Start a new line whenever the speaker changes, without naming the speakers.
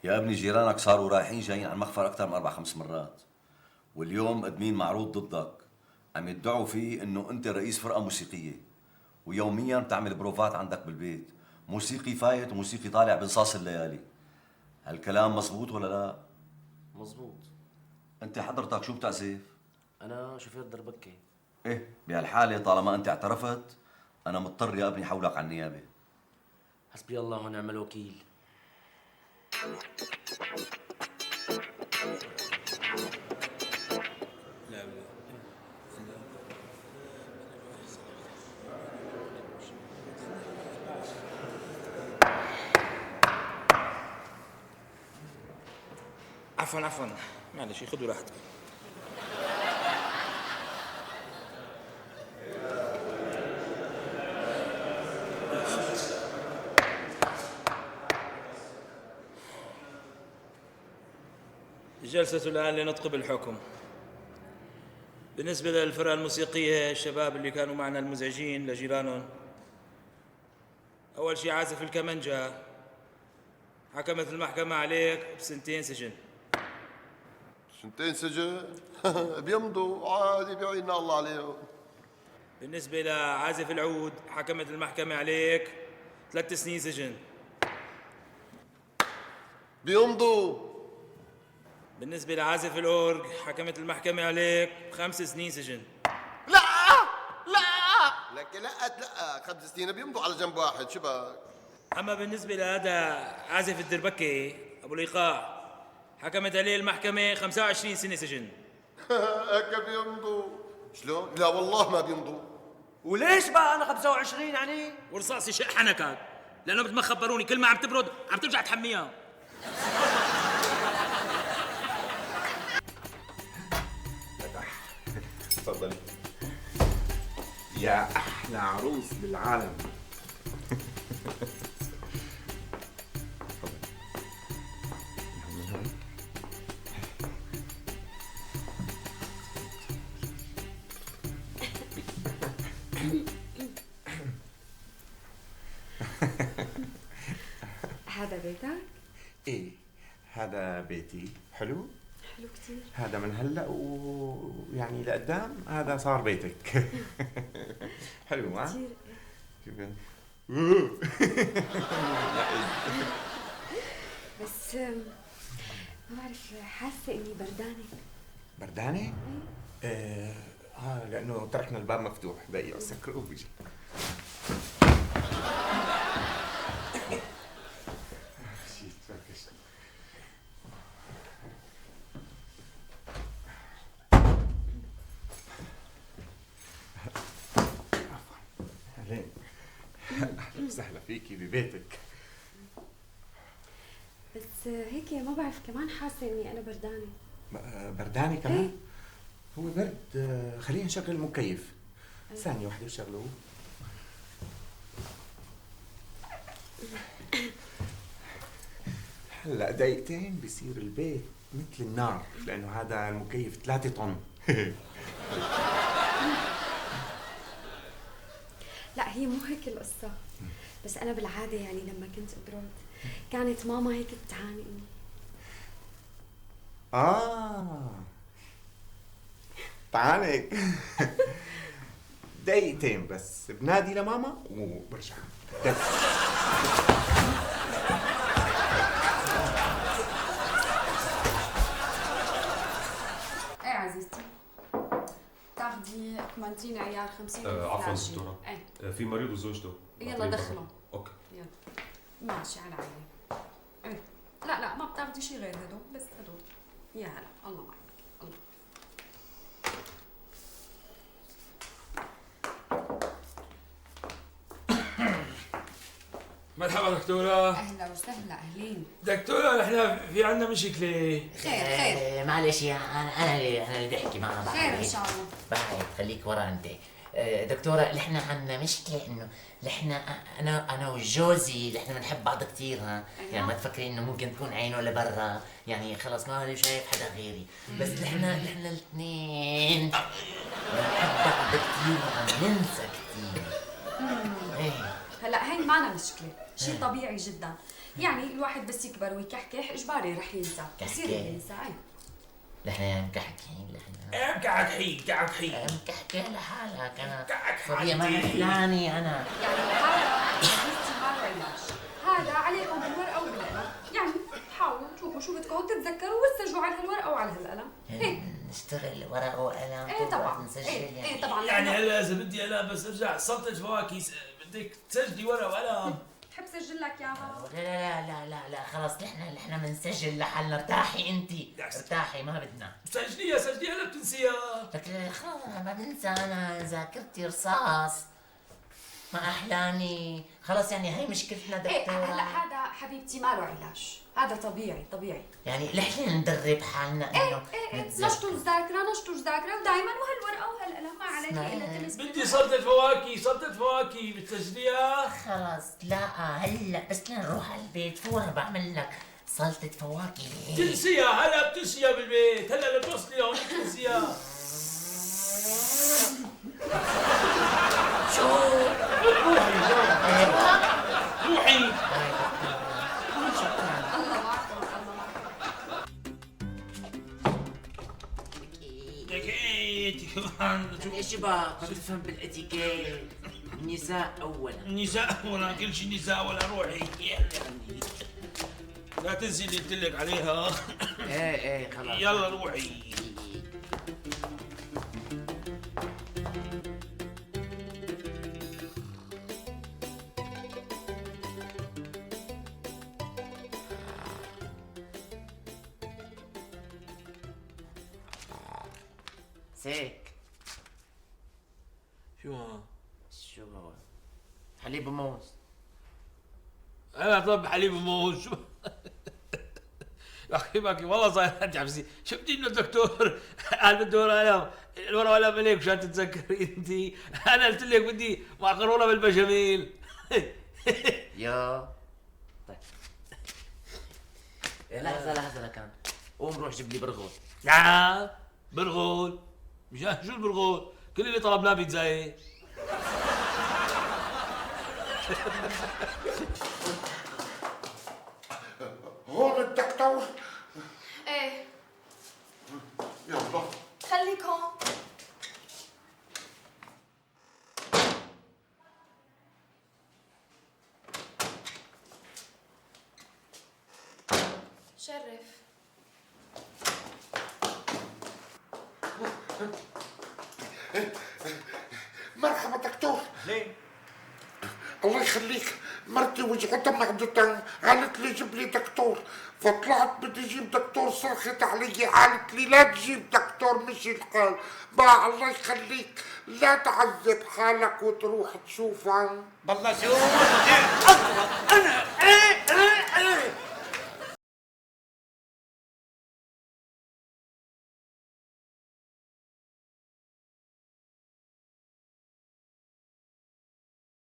يا ابني جيرانك صاروا رايحين جايين على المخفر اكثر من 4-5 مرات، واليوم مقدمين معروض ضدك، عم يدعوا فيه انه انت رئيس فرقه موسيقيه، ويوميا بتعمل بروفات عندك بالبيت، موسيقي فايت وموسيقي طالع بنصاص الليالي. هالكلام مزبوط ولا لا؟
مزبوط.
انت حضرتك شو بتعزف؟
انا شوفير دربكه.
ايه، بهالحاله طالما انت اعترفت انا مضطر يا ابني حولك على النيابه.
حسبي الله ونعم الوكيل.
عفوا معلش خذوا راحتكم. الجلسة الآن لنطق بالحكم. بالنسبة للفرقة الموسيقية، الشباب اللي كانوا معنا المزعجين لجيرانهم، أول شيء عازف الكمنجة، حكمت المحكمة عليك ب2 سجن.
2 سجن؟ بيمضوا عادي بيعيننا الله عليهم.
بالنسبة لعازف العود، حكمت المحكمة عليك 3 سنين سجن.
بيمضوا.
بالنسبة لعازف الأورج، حكمت المحكمة عليك 5 سنين سجن.
لا لك لا 5 سنين بيمضوا على جنب واحد، شبك؟
أما بالنسبة لهذا عازف الدربكة أبو الإيقاع، حكمت عليه المحكمة 25 سنة سجن.
هيك بيمضوا؟ شلون؟ لا والله ما بيمضوا.
وليش بقى انا 25 يعني؟
ورصاصي شق حنكك، لأنه مثل ما خبروني كل ما عم تبرد عم ترجع تحميها.
تفضلي يا احلى عروس بالعالم.
هذا بيتك؟
ايه هذا بيتي. حلو؟
حلو كتير.
هذا من هلا ويعني لقدام هذا صار بيتك. حلو ها؟
كتير.
كيف
بس ما بعرف، حاسة إني بردانة.
بردانة؟ لأنه تركنا الباب مفتوح، دقيقة سكره وبيجي. أهلين، أهلا وسهلا فيكي ببيتك.
بس هيك ما بعرف، كمان حاسة إني أنا بردانة.
بردانة كمان؟
إيه؟
هو برد. خلينا نشغل المكيف. ثانية واحدة وشغله. هلا دقيقتين بصير البيت مثل النار، لأنه هذا المكيف 3 طن.
لا هي مو هيك القصة، بس أنا بالعادة يعني لما كنت أبرد كانت ماما هيك بتعانقني.
تعانق. دقيقتين بس بنادي لماما وبرجع. بس
ايه عزيزتي، تاخدي كمالتين عيار 50.
عفوا دكتورة.
ايه
في مريض وزوجته.
يلا دخلهم.
اوكي.
يلا ماشي على عيني. ايه لا ما بتاخدي شي غير هدول، بس هدول. يا هلا، الله معك. الله.
مرحبا دكتورة.
اهلا وسهلا، اهلين.
دكتورة نحن في عنا مشكلة.
خير.
معلش يا انا اللي بحكي معها.
خير ان شاء الله.
بعد خليك ورا انت. دكتورة نحن عنا مشكلة انه نحن انا وجوزي نحن بنحب بعض كثير ها. يعني ما تفكري انه ممكن تكون عينه لبرا، يعني خلص ما هو شايف حدا غيري، بس نحن الاثنين بنحب بعض كثير وعم ننسى كثير. ايه
هلا هي ما ما أنا مشكلة، شيء طبيعي جدا. يعني الواحد بس يكبر ويكحكح إجباري رح ينسى، بصير ينسى.
نحن يا مكحكين نحن.
ايه كعكحي كعكحي
مكحكة لحالك أنا.
كعك
صبية ما
حالتي.
أحلاني أنا.
يعني هذا حبيبتي ما له علاج، هذا عليكم بالورقة وبالقلم. يعني حاولوا تشوفوا شو بدكم تتذكروا وتسجلوا على هالورقة وعلى هالقلم. هيك.
نشتغل ورقة وقلم.
ايه طبعا.
نسجل
ايه طبعا.
يعني هلا اذا بدي انا بس ارجع سلطة فواكه بدك تسجلي ورقة وقلم.
تحب سجل لك اياها؟
لا لا لا لا لا خلص نحن بنسجل لحالنا. ارتاحي انت ارتاحي ما بدنا.
سجليها هلا بتنسيها.
لك خلص ما بنسى انا ذاكرتي رصاص ما احلاني. خلص يعني هي مشكلتنا
ايه
دكتورة.
هلا هذا حبيبتي ما له علاج، هذا طبيعي.
يعني لحنا ندرب حالنا انه
ايه نشطوا الذاكرة ودائما وهالورقة وهالقلم ما عليك الا تمسك.
بدي سلطة فواكه بتسجليها.
خلص لا هلا بس نروح على البيت فورا بعمل لك سلطة فواكه.
تنسيها هلا بتنسيها بالبيت. هلا بتوصلي لهون تنسيها.
شو
روحي.
الله معكم الله معكم.
ايش بقى ما بتفهم بالاتيكيت. النساء اولا.
النساء ولا كل شيء نساء ولا روحي. لا تنسي اللي قلت لك عليها.
ايه خلاص
يلا روحي.
سيك.
شو
هو حليب موز.
انا طب حليب موز. يا اخي باكي والله صاير انت عبسي. شفتي انه الدكتور قال بده ورقه قلم. الورقه قلم اليك مشان تتذكري انت. انا قلت لك بدي معكرونه بالبشاميل.
يا طيب لحظة لكان قوم روح جيب لي برغل.
نعم برغل. مشان شو البرغل؟ كل اللي طلبناه بيتزاي.
هون الدكتور.
ايه
يلا
خليك هون. شرف.
مرحبا دكتور.
ليه؟
الله يخليك، مرتي وجعتها معدتها، قالت لي جيب لي دكتور، فطلعت بدي اجيب دكتور، صرخت علي قالت لي لا تجيب دكتور مشي الحال. بقى الله يخليك لا تعذب حالك وتروح تشوفها.
بالله شو